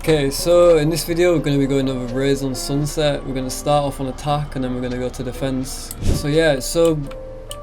Okay, so in this video we're going to be going over Raze on Sunset. We're going to start off on attack and then we're going to go to defense. So yeah, so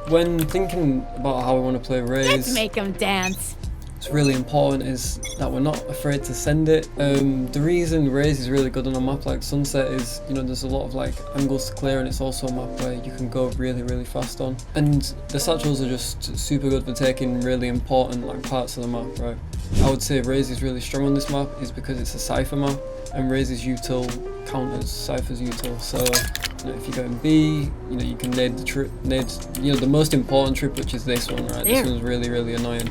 when thinking about how we want to play Raze, let's make them dance. It's really important is that we're not afraid to send it. The reason Raze is really good on a map like Sunset is, you know, there's a lot of like angles to clear, and it's also a map where you can go really fast on. And the satchels are just super good for taking really important like parts of the map, right? I would say Raze is really strong on this map is because it's a Cypher map, and Raze's util counters Cypher's util. So you know, if you go in B, you know, you can nade the trip, you know, the most important trip, which is this one, right? This one's really annoying.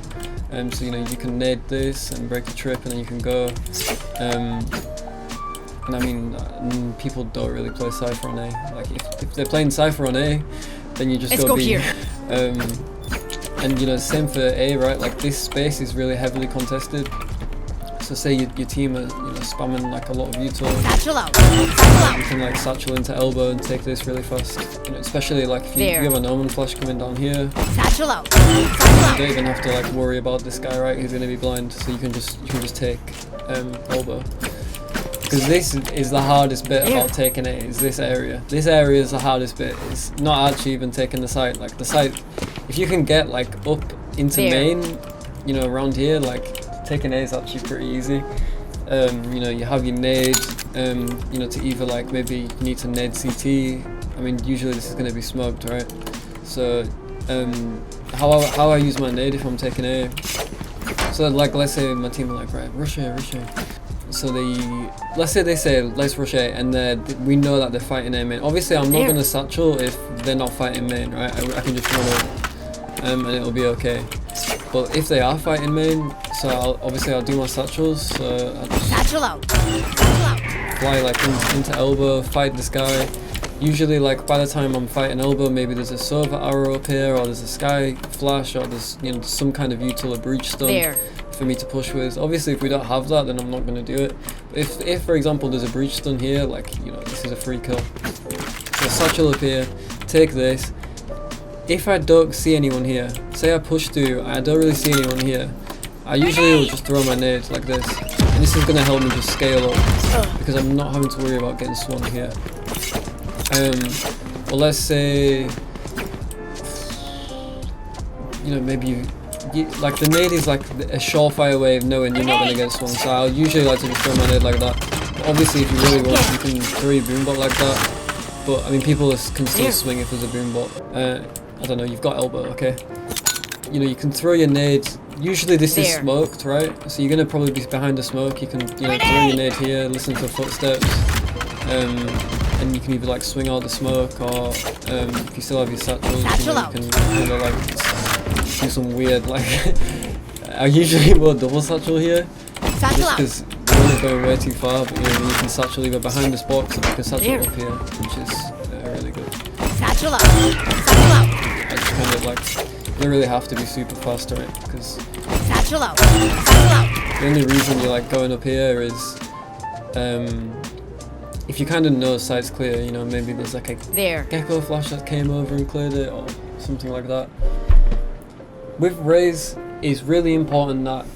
So you know, you can nade this and break the trip, and then you can go. And I mean, people don't really play Cypher on A. Like if they're playing Cypher on A, then you just go B. Here. And you know, same for A, right? Like this space is really heavily contested. So say your team are, you know, spamming like a lot of util. Satchel out. Satchel out. You can like satchel into elbow and take this really fast. You know, especially like if you have an omen flash coming down here. Satchel out. Satchel out. You don't even have to like worry about this guy, right? He's gonna be blind, so you can just take elbow. Because this is the hardest bit about taking it, is this area. This area is the hardest bit. It's not actually even taking the site. Like the site, if you can get like up into main, you know, around here, like taking A is actually pretty easy. You know, you have your nade, you know, to either like maybe you need to nade CT. I mean, usually this is going to be smoked, right? So how I use my nade if I'm taking A. So like, let's say my team are like, right, rush A. So let's say they say let's rush A, and we know that they're fighting A main. Obviously I'm not going to satchel if they're not fighting main, right? I can just run over, and it'll be okay. But if they are fighting main, so I'll do my satchels. So I'll just satchel out. Satchel out. Fly like into elbow, fight this guy. Usually like by the time I'm fighting elbow, maybe there's a Sova arrow up here, or there's a sky flash, or there's, you know, some kind of util or breach stun for me to push with. Obviously if we don't have that, then I'm not going to do it. But if for example there's a breach stun here, like, you know, this is a free kill. So satchel up here, take this. If I don't see anyone here, say I push through, I don't really see anyone here, I usually will just throw my nade like this. And this is going to help me just scale up, because I'm not having to worry about getting swung here. Well, let's say, you know, maybe like the nade is like a surefire way of knowing you're not going to get swung. So I'll usually like to just throw my nade like that. But obviously if you really want, you can throw your boombot like that. But I mean, people can still swing if there's a boombot. I don't know, you've got elbow, okay? You know, you can throw your nade. Usually this is smoked, right? So you're going to probably be behind the smoke. You can, you know, throw your nade here, listen to footsteps. And you can either like swing out the smoke, or if you still have your satchels, you know, you can kind of like do some weird, like I usually will double satchel here, just because you're only going way too far, but you know, you can satchel either behind this box, or you can satchel up here, which is really good. Satchel out. Satchel out. I just kind of like, you don't really have to be super fast, right? Because satchel out. Satchel out. The only reason you're like going up here is if you kind of know site's clear, you know, maybe there's like a gecko flash that came over and cleared it, or something like that. With Raze, it's really important that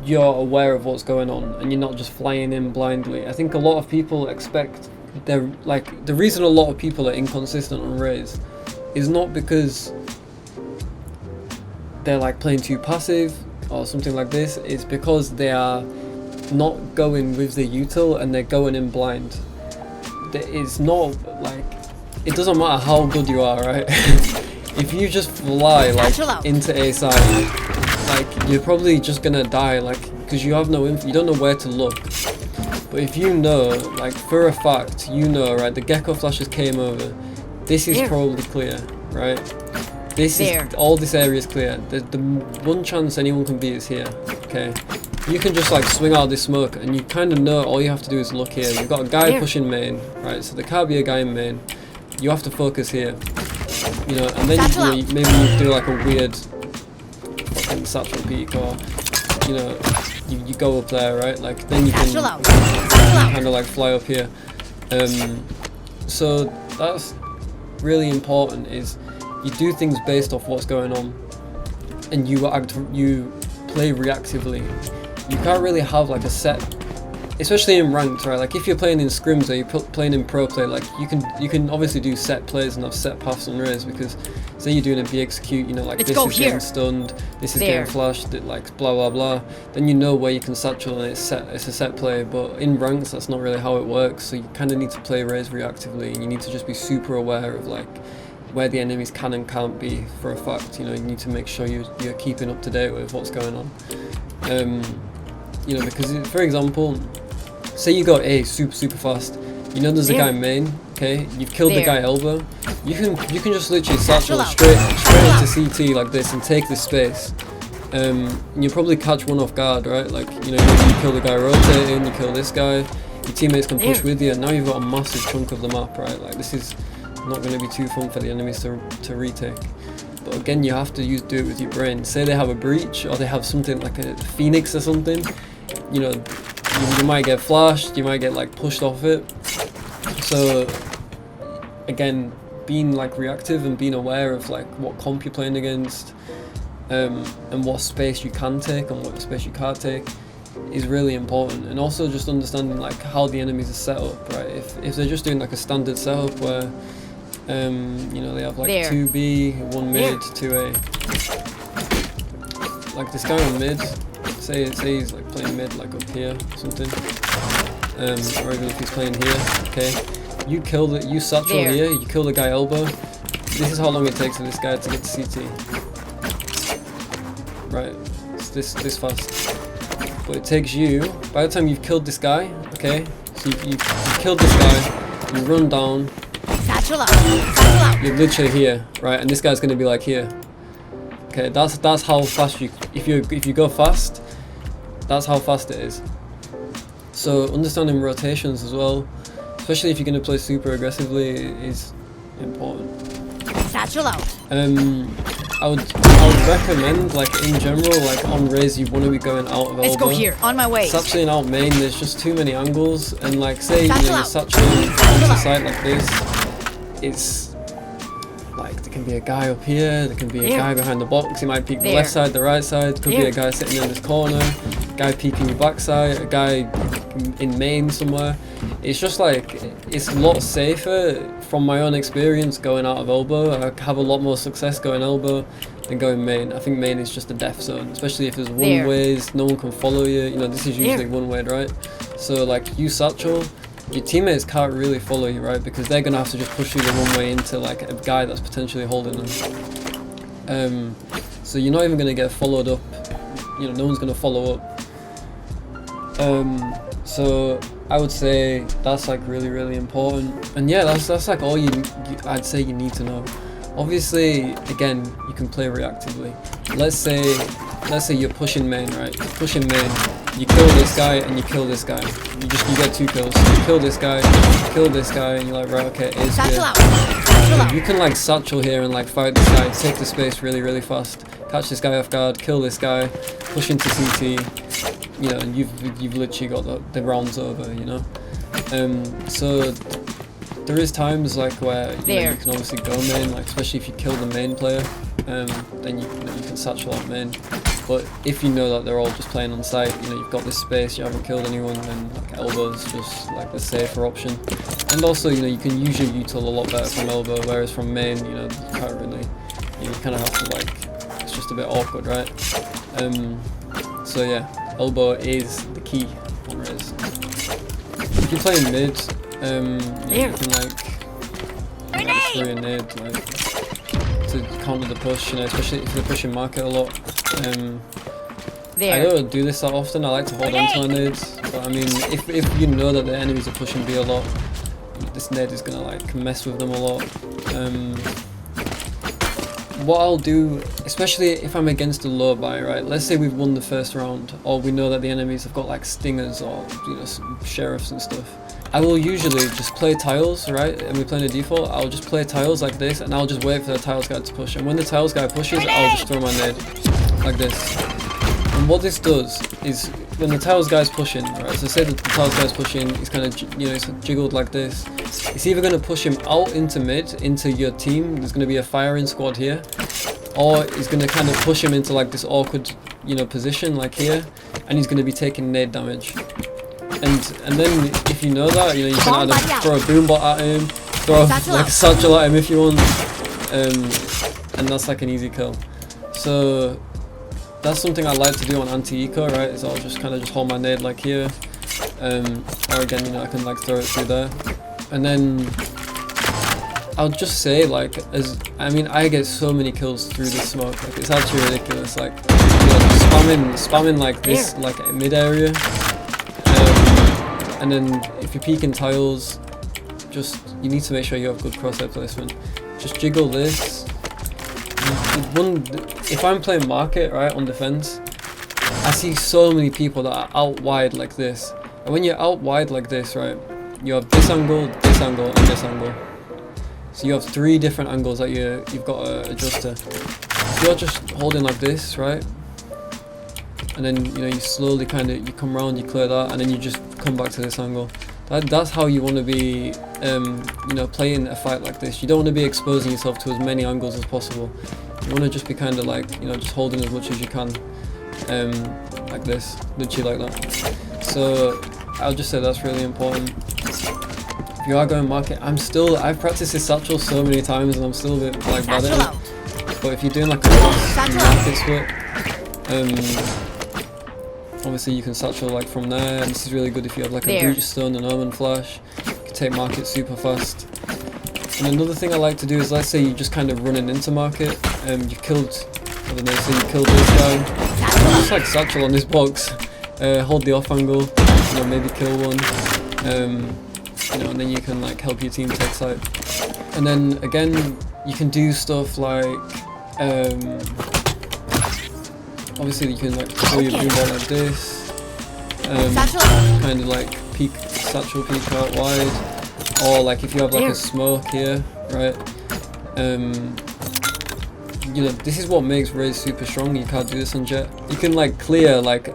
you're aware of what's going on and you're not just flying in blindly. I think a lot of people expect, the reason a lot of people are inconsistent on Raze is not because they're like playing too passive or something like this, it's because they are not going with the util and they're going in blind. It's not like, it doesn't matter how good you are, right? If you just fly like into A side, like you're probably just gonna die, like, because you have no info, you don't know where to look. But if you know, like for a fact, you know, right, the gecko flashes came over, this is probably clear, right? This is, all this area is clear. The one chance anyone can be is here, okay? You can just like swing out this smoke, and you kind of know all you have to do is look here. You've got a guy pushing main, right? So there can't be a guy in main. You have to focus here, you know, and then maybe you do like a weird fucking satchel peek, or you know, you go up there, right? Like then you can kind of like fly up here. So that's really important, is you do things based off what's going on, and you play reactively. You can't really have like a set especially in ranked, right? Like if you're playing in scrims or you're playing in pro play, like you can obviously do set plays and have set paths on Raze, because say you're doing a B execute, you know, like this is getting stunned, this is getting flashed, like blah blah blah, then you know where you can satchel and it's a set play. But in ranks, that's not really how it works. So you kind of need to play Raze reactively, and you need to just be super aware of like where the enemies can and can't be for a fact. You know, you need to make sure you're keeping up to date with what's going on. You know, because for example, say you got A super fast, you know there's a guy main, okay, you've killed the guy elbow, you can just literally satchel straight into CT like this and take this space. And you'll probably catch one off guard, right? Like, you know, you kill the guy rotating, you kill this guy, your teammates can push with you, and now you've got a massive chunk of the map, right? Like, this is not going to be too fun for the enemies to retake. But again, you have to do it with your brain. Say they have a breach, or they have something like a phoenix or something, you know, you might get flashed, you might get like pushed off it. So again, being like reactive and being aware of like what comp you're playing against, and what space you can take and what space you can't take is really important. And also just understanding like how the enemies are set up, right? If they're just doing like a standard setup where you know, they have like 2B, 1 mid, 2A. Like this guy on mid, say he's like playing mid like up here or something, or even if he's playing here, okay, you satchel here, you kill the guy elbow. This is how long it takes for this guy to get to CT, right? It's this fast. But it takes you, by the time you've killed this guy, okay, so you've killed this guy, you run down, you're literally here, right, and this guy's gonna be like here. Okay, that's how fast if you go fast, that's how fast it is. So understanding rotations as well, especially if you're gonna play super aggressively, is important. Satchel out. I would recommend, like in general, like on Raze, you want to be going out of elbow. Let's go here, on my way. Satcheling out main, there's just too many angles, and like say you know, you're satcheling onto side like this, it's like there can be a guy up here, there can be a guy behind the box, he might peek the left side, the right side, could be a guy sitting in this corner, a guy peeking your backside, a guy in main somewhere. It's just like, it's a lot safer from my own experience going out of elbow. I have a lot more success going elbow than going main. I think main is just a death zone, especially if there's one ways, no one can follow you. You know, this is usually one way, right? So like you satchel, your teammates can't really follow you, right? Because they're gonna have to just push you the one way into like a guy that's potentially holding them. So you're not even gonna get followed up. You know, no one's gonna follow up. So I would say that's like really important. And yeah, that's like all I'd say you need to know. Get again, you can play reactively. Let's say you're pushing main, right? You're pushing main. You kill this guy and you kill this guy. You get 2 kills. So you kill this guy, and you're like, right, okay, it's good. You can like satchel here and like fight this guy, take the space really fast, catch this guy off guard, kill this guy, push into CT. You know, and you've literally got the rounds over. You know, so there is times like where you know, you can obviously go main, like especially if you kill the main player, then you can satchel out main. But if you know that they're all just playing on site, you know, you've got this space, you haven't killed anyone, then like elbow's just like the safer option. And also, you know, you can use your util a lot better from elbow, whereas from main, you know, you can't really, you kind of have to like, it's just a bit awkward, right? So yeah, elbow is the key on Raze. If you're playing mid, you can like throw a nade like to counter the push, you know, especially if they're pushing market a lot. I don't do this that often. I like to hold on to my nades, but I mean, if you know that the enemies are pushing B a lot, this nade is gonna like mess with them a lot. What I'll do, especially if I'm against a low buy, right? Let's say we've won the first round, or we know that the enemies have got like stingers or, you know, sheriffs and stuff. I will usually just play tiles, right? And we're playing a default. I'll just play tiles like this, and I'll just wait for the tiles guy to push. And when the tiles guy pushes, I'll just throw my nade like this. And what this does is, when the tiles guy's pushing, right? So say that the tiles guy's pushing, he's kind of, you know, he's jiggled like this. It's either going to push him out into mid, into your team. There's going to be a firing squad here, or he's going to kind of push him into like this awkward, you know, position like here, and he's going to be taking nade damage. And then if you know that, you know, you can Bomb either buddy out. throw a boombot at him, throw Satchel like out. a satchel at him if you want, and that's like an easy kill. So that's something I like to do on anti-eco, right? Is I'll just kind of just hold my nade like here, or again, you know, I can like throw it through there, and then I'll just say like, I mean, I get so many kills through this smoke, like it's actually ridiculous. Like, you know, spamming like this, like mid area, and then if you're peeking tiles, just you need to make sure you have good crosshair placement. Just jiggle this. If I'm playing market, right, on defense, I see so many people that are out wide like this, and when you're out wide like this, right, you have this angle, and this angle. So you have 3 different angles that you've got to adjust to. If you're just holding like this, right, and then, you know, you slowly you come around, you clear that, and then you just come back to this angle. That's how you want to be, you know, playing a fight like this. You don't want to be exposing yourself to as many angles as possible. You want to just be kind of like, you know, just holding as much as you can, like this, literally like that. So I'll just say that's really important. If you are going market, I've practiced this satchel so many times and I'm still a bit like bad at it. But if you're doing like a market split, obviously you can satchel like from there, and this is really good if you have like a breach stone and omen flash. You can take market super fast. And another thing I like to do is, let's say you're just kind of running into market, you killed, I don't know, so you killed this guy, just like satchel on this box, hold the off angle, you know, maybe kill one, you know, and then you can like help your team take side. And then again, you can do stuff like, obviously you can like throw your boombot like this, kind of like satchel peek out wide, or like if you have like a smoke here, right, you know, this is what makes Raze super strong. You can't do this on Jet. You can like clear like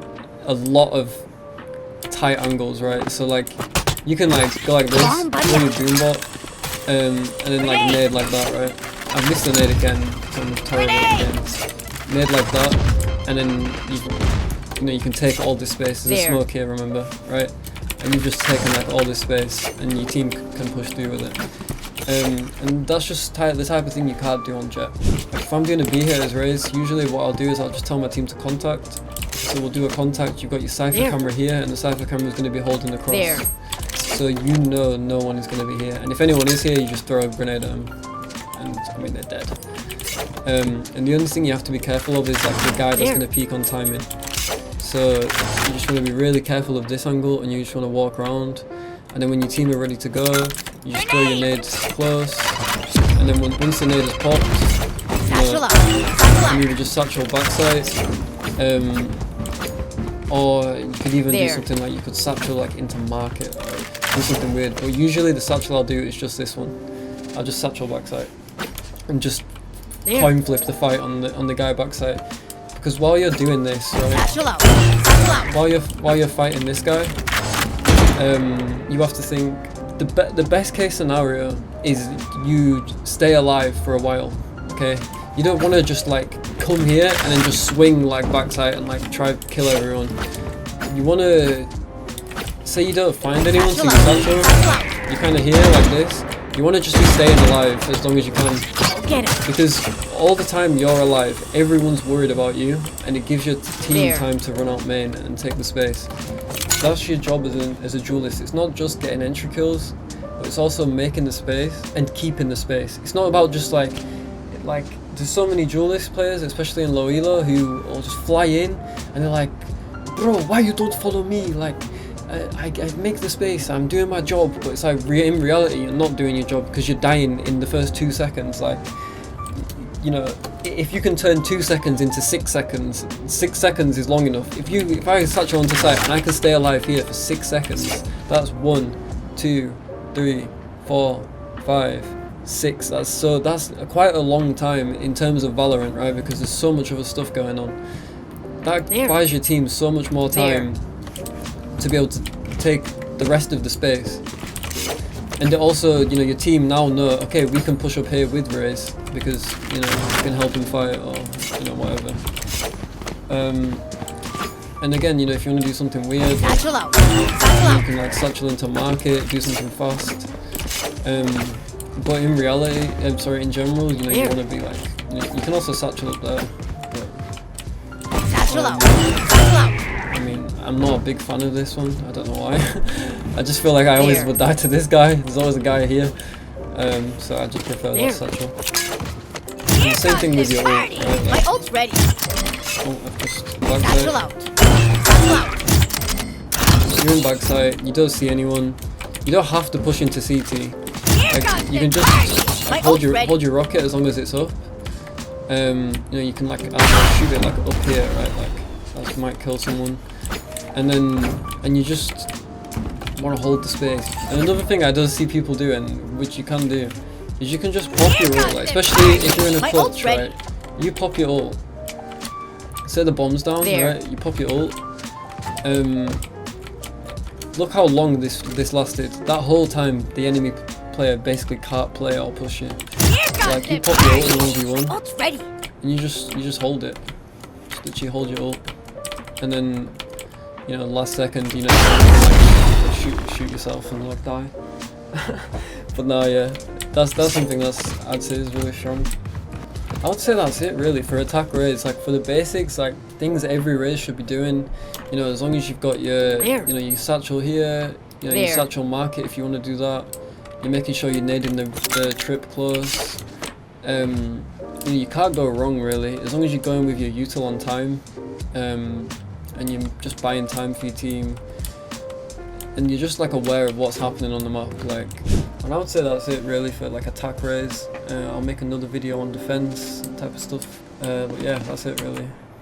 a lot of tight angles, right, so like you can like go like this, throw your boombot, and then like nade like that, right. I missed the nade again, so I'm terrible again. Nade like that, and then you know, you can take all this space. There's a smoke here, remember, right? And you've just taken like all this space, and your team can push through with it. And that's just the type of thing you can't do on Jet. Like if I'm doing a B here as Raze, usually what I'll do is I'll just tell my team to contact. So we'll do a contact. You've got your Cypher camera here, and the Cypher camera is going to be holding the cross. So you know no one is going to be here, and if anyone is here, you just throw a grenade at them, and I mean they're dead. And the only thing you have to be careful of is like the guy that's going to peek on timing. So you just want to be really careful of this angle, and you just want to walk around, and then when your team are ready to go, you just throw your nades close, and then once the nade is popped, you either just satchel backside, or you could even do something like you could satchel like into market, or do something weird. But usually the satchel I'll do is just this one. I'll just satchel backside and just coin flip the fight on the guy backside. Because while you're doing this, right, while you're fighting this guy, you have to think the best case scenario is you stay alive for a while. Okay, you don't want to just like come here and then just swing like backside and like try to kill everyone. You want to say you don't find anyone, so you satchel, you kind of here like this. You want to just be staying alive as long as you can. Because all the time you're alive, everyone's worried about you, and it gives your team time to run out main and take the space. That's your job as a duelist. It's not just getting entry kills, but it's also making the space and keeping the space. It's not about just like there's so many duelist players, especially in low elo, who will just fly in and they're like, bro, why you don't follow me? Like, I make the space, I'm doing my job, but it's like in reality you're not doing your job because you're dying in the first 2 seconds. Like, you know, if you can turn 2 seconds into 6 seconds, 6 seconds is long enough. If I satchel onto site and I can stay alive here for 6 seconds, that's 1, 2, 3, 4, 5, 6. That's quite a long time in terms of Valorant, right? Because there's so much other stuff going on. That buys your team so much more time to be able to take the rest of the space. And also, you know, your team now know, okay, we can push up here with Raze because, you know, we can help him fight, or, you know, whatever. And again, you know, if you want to do something weird, Satchel out. Satchel you out. can like satchel into market, do something fast. But in reality, in general, you know, you want to be like, you can also satchel up there. But, Satchel out. Satchel out. I mean, I'm not a big fan of this one. I don't know why. I just feel like I always would die to this guy. There's always a guy here. So I just prefer that satchel. And the same thing with your ult. Right? Like, My ult's ready. oh, I've just Satchel out. Satchel out. So you're in backside, you don't see anyone. You don't have to push into CT. Like, you can just hold your rocket as long as it's up. You know, you can like shoot it like up here, right? Like that might kill someone. And you just want to hold the space. And another thing I do see people doing, which you can do, is you can just pop your ult, like, especially if you're in a clutch, right? You pop your ult. Set the bombs down, right? You pop your ult. Look how long this lasted. That whole time, the enemy player basically can't play or push it. Like, you pop your ult in 1v1, and you just hold it. Just literally hold your ult, and then, you know, last second, you know, you can, like, shoot yourself and like die. But no, yeah, that's something I'd say is really strong. I would say that's it really for attack Raze. Like, for the basics, like things every Raze should be doing, you know, as long as you've got your, you know, your satchel here, you know, your satchel market if you want to do that. You're making sure you're nading the trip close. You know, you can't go wrong really, as long as you're going with your util on time, and you're just buying time for your team, and you're just like aware of what's happening on the map. Like, and I would say that's it really for like attack Raze. I'll make another video on defense type of stuff, but yeah, that's it really.